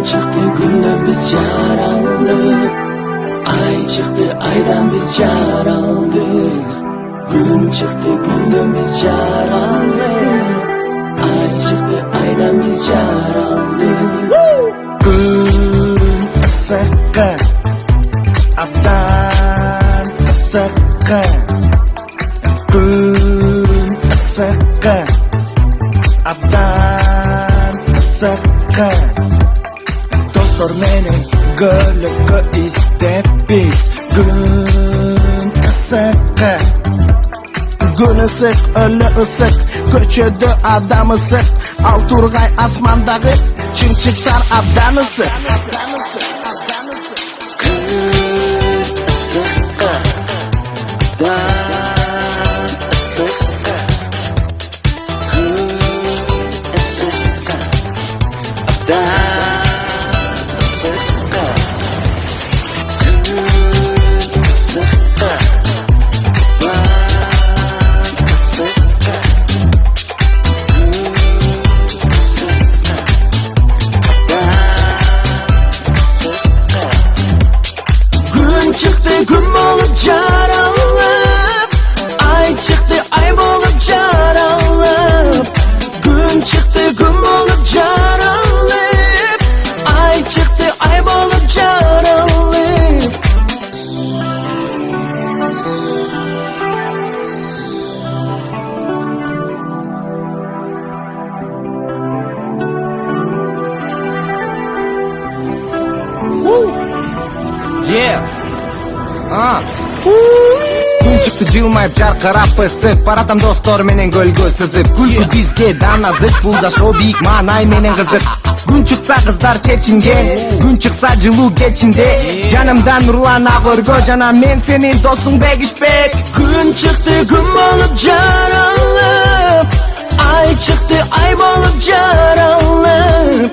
Gün çıktı günden biz yaraldık. Ay çıktı aydan biz yaraldık. Gün çıktı günden biz yaraldık. Ay çıktı aydan biz yaraldık. Gün ısıkkı, abdan ısıkkı. Gün ısıkkı, abdan ısıkkı. Dostlar meni gölükü istep biz. Gün ısıkkı. Gün ısık, ölü ısık. Köçödü adam ısık. Al turgay asmandağı çimçikler abdan ısık. Gün ısıkkı, abdan ısıkkı. Gün ısıkkı, abdan ısıkkı. Gün ısıkkı. Çıktı gün olup yaralım. Ay çıktı ay olup yaralım. Gün çıktı gün olup yaralım. Ay çıktı ay olup yaralım. Yeah. Gün çıktı жылмайып жаркырап ысык баратам достор менен көлгө сызып. Күлкү бизге дана зык, бул да шоу бийик маанай менен кызык. Күн чыкса кыздар чечинген, күн чыкса жылуу кечинде. Жанымдан нурлана көргө жана мен сенин досуң бегишпек. Gün çıktı gün olup yaralım. Ay çıktı ay olup yaralım.